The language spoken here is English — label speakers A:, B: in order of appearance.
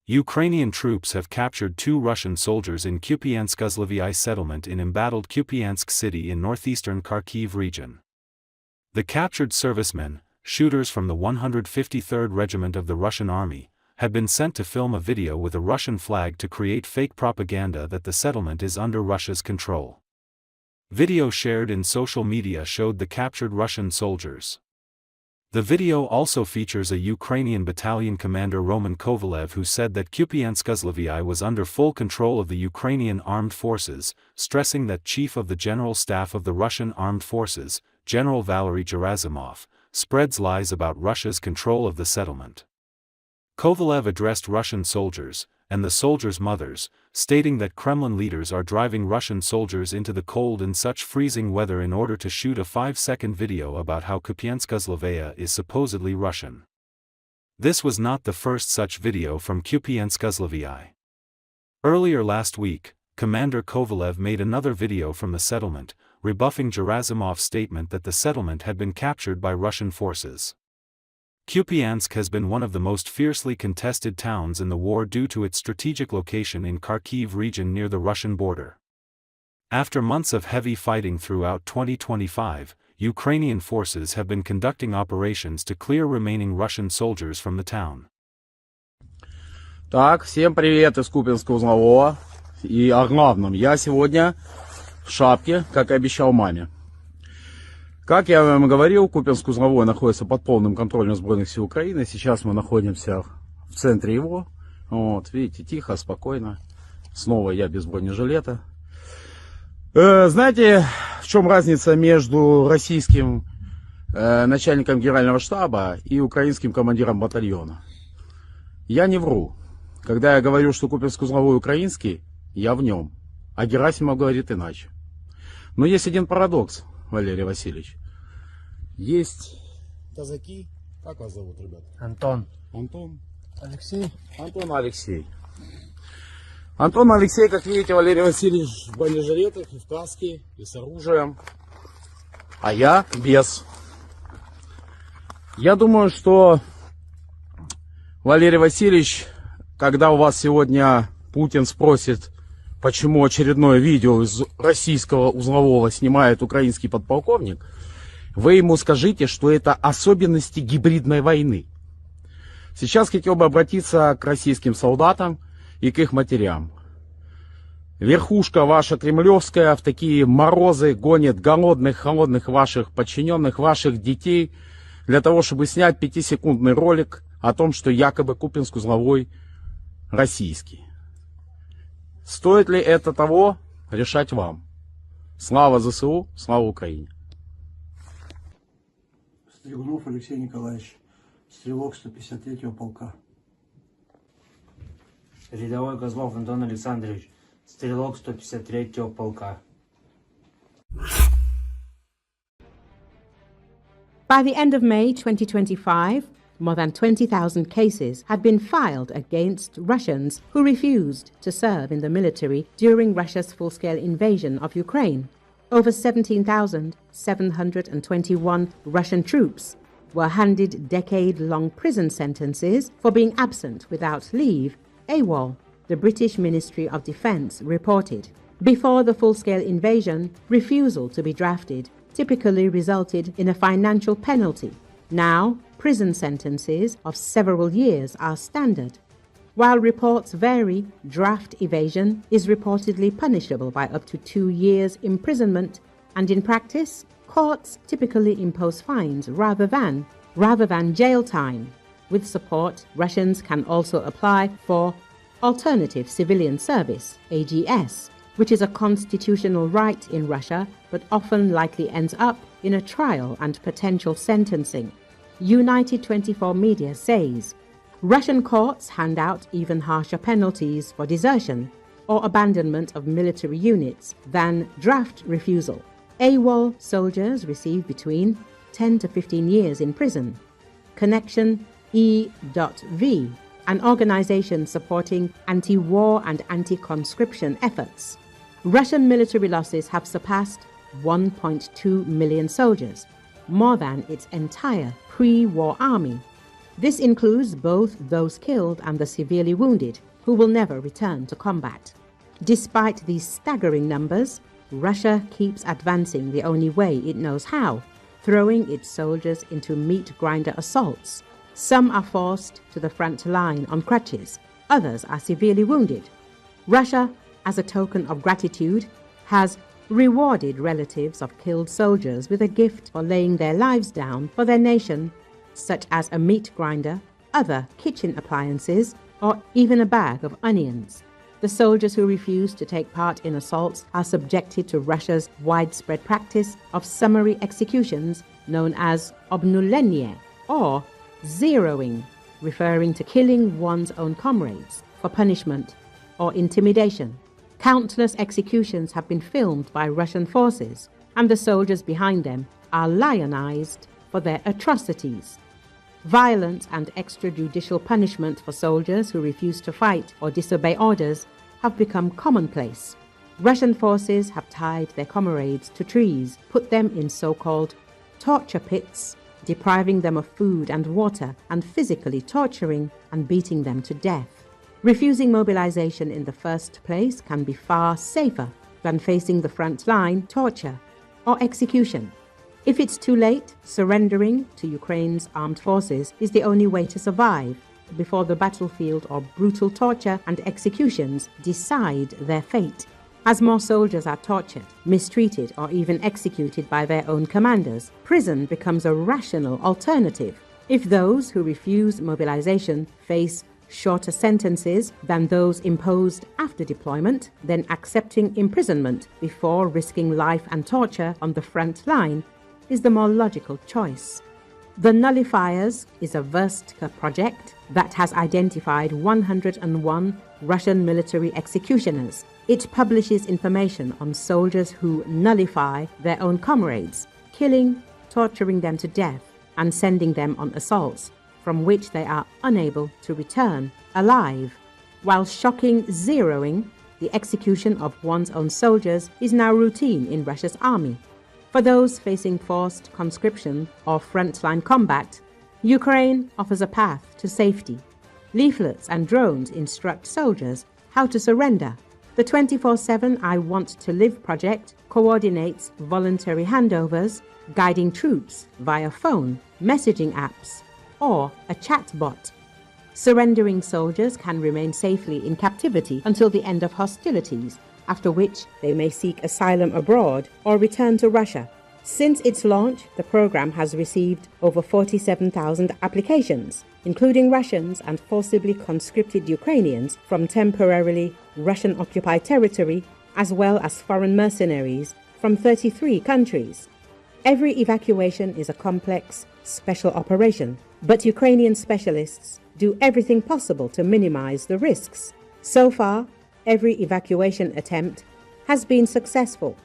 A: Ukrainian troops have captured 2 Russian soldiers in Kupiansk-Uzlovyi settlement in embattled Kupiansk city in northeastern Kharkiv region. The captured servicemen, shooters from the 153rd Regiment of the Russian Army, had been sent to film a video with a Russian flag to create fake propaganda that the settlement is under Russia's control. Video shared in social media showed the captured Russian soldiers. The video also features a Ukrainian battalion commander Roman Kovalev who said that Kupiansk-Uzlovyi was under full control of the Ukrainian armed forces, stressing that Chief of the General Staff of the Russian Armed Forces, General Valery Gerasimov, spreads lies about Russia's control of the settlement. Kovalev addressed Russian soldiers, and the soldiers' mothers, stating that Kremlin leaders are driving Russian soldiers into the cold in such freezing weather in order to shoot a 5-second video about how Kupiansk-Uzlovyi is supposedly Russian. This was not the first such video from Kupiansk-Uzlovyi. Earlier last week, Commander Kovalev made another video from the settlement, rebuffing Gerasimov's statement that the settlement had been captured by Russian forces. Kupiansk has been one of the most fiercely contested towns in the war due to its strategic location in Kharkiv region near the Russian border. After months of heavy fighting throughout 2025, Ukrainian forces have been conducting operations to clear remaining Russian soldiers from the town.
B: Так, всем привет из Купянска-Узлового. И о главном, я сегодня в шапке, как и обещал маме. Как я вам говорил, Купянск-Узловой находится под полным контролем Сбройных сил Украины. Сейчас мы находимся в центре его. Вот, видите, тихо, спокойно. Снова я без бронежилета. Знаете, в чем разница между российским начальником генерального штаба и украинским командиром батальона? Я не вру. Когда я говорю, что Купянск-Узловой украинский, я в нем. А Герасимов говорит иначе. Но есть один парадокс, Валерий Васильевич. Есть казаки. Как вас зовут, ребят?
C: Антон.
B: Антон.
C: Алексей.
B: Антон Алексей. Антон Алексей, как видите, Валерий Васильевич в бронежилетах, и в каске, и с оружием. А я без. Я думаю, что, Валерий Васильевич, когда у вас сегодня Путин спросит, почему очередное видео из российского узлового снимает украинский подполковник, вы ему скажите, что это особенности гибридной войны. Сейчас хотел бы обратиться к российским солдатам и к их матерям. Верхушка ваша кремлевская в такие морозы гонит голодных, холодных ваших подчиненных, ваших детей, для того, чтобы снять 5-секундный ролик о том, что якобы Купянск-Узловой российский. Стоит ли это того, решать вам. Слава ЗСУ, слава Украине.
C: Стригунов Алексей Николаевич, стрелок 153-го полка.
D: Рядовой Козлов Антон Александрович, стрелок 153-го полка.
E: By the end of May 2025, more than 20,000 cases had been filed against Russians who refused to serve in the military during Russia's full-scale invasion of Ukraine. Over 17,721 Russian troops were handed decade-long prison sentences for being absent without leave, AWOL, the British Ministry of Defence reported. Before the full-scale invasion, refusal to be drafted typically resulted in a financial penalty. Now, prison sentences of several years are standard. While reports vary, draft evasion is reportedly punishable by up to 2 years imprisonment, and in practice, courts typically impose fines rather than jail time. With support, Russians can also apply for Alternative Civilian Service, AGS, which is a constitutional right in Russia but often likely ends up in a trial and potential sentencing. United 24 Media says Russian courts hand out even harsher penalties for desertion or abandonment of military units than draft refusal. AWOL soldiers receive between 10 to 15 years in prison. Connection E.V, an organization supporting anti-war and anti-conscription efforts. Russian military losses have surpassed 1.2 million soldiers, more than its entire pre-war army. This includes both those killed and the severely wounded, who will never return to combat. Despite these staggering numbers, Russia keeps advancing the only way it knows how, throwing its soldiers into meat grinder assaults. Some are forced to the front line on crutches, others are severely wounded. Russia, as a token of gratitude, has rewarded relatives of killed soldiers with a gift for laying their lives down for their nation, such as a meat grinder, other kitchen appliances, or even a bag of onions. The soldiers who refuse to take part in assaults are subjected to Russia's widespread practice of summary executions known as obnulenie, or zeroing, referring to killing one's own comrades for punishment or intimidation. Countless executions have been filmed by Russian forces, and the soldiers behind them are lionized for their atrocities. Violent and extrajudicial punishment for soldiers who refuse to fight or disobey orders have become commonplace. Russian forces have tied their comrades to trees, put them in so-called torture pits, depriving them of food and water, and physically torturing and beating them to death. Refusing mobilization in the first place can be far safer than facing the front line, torture, or execution. If it's too late, surrendering to Ukraine's armed forces is the only way to survive before the battlefield or brutal torture and executions decide their fate. As more soldiers are tortured, mistreated, or even executed by their own commanders, prison becomes a rational alternative. If those who refuse mobilization face shorter sentences than those imposed after deployment, then accepting imprisonment before risking life and torture on the front line is the more logical choice. The Nullifiers is a Verstka project that has identified 101 Russian military executioners. It publishes information on soldiers who nullify their own comrades, killing, torturing them to death, and sending them on assaults from which they are unable to return alive. While shocking zeroing, the execution of one's own soldiers is now routine in Russia's army. For those facing forced conscription or frontline combat, Ukraine offers a path to safety. Leaflets and drones instruct soldiers how to surrender. The 24/7 I Want to Live project coordinates voluntary handovers, guiding troops via phone, messaging apps, or a chatbot. Surrendering soldiers can remain safely in captivity until the end of hostilities, after which they may seek asylum abroad or return to Russia. Since its launch, the program has received over 47,000 applications, including Russians and forcibly conscripted Ukrainians from temporarily Russian-occupied territory, as well as foreign mercenaries from 33 countries. Every evacuation is a complex, special operation, but Ukrainian specialists do everything possible to minimize the risks. So far, every evacuation attempt has been successful.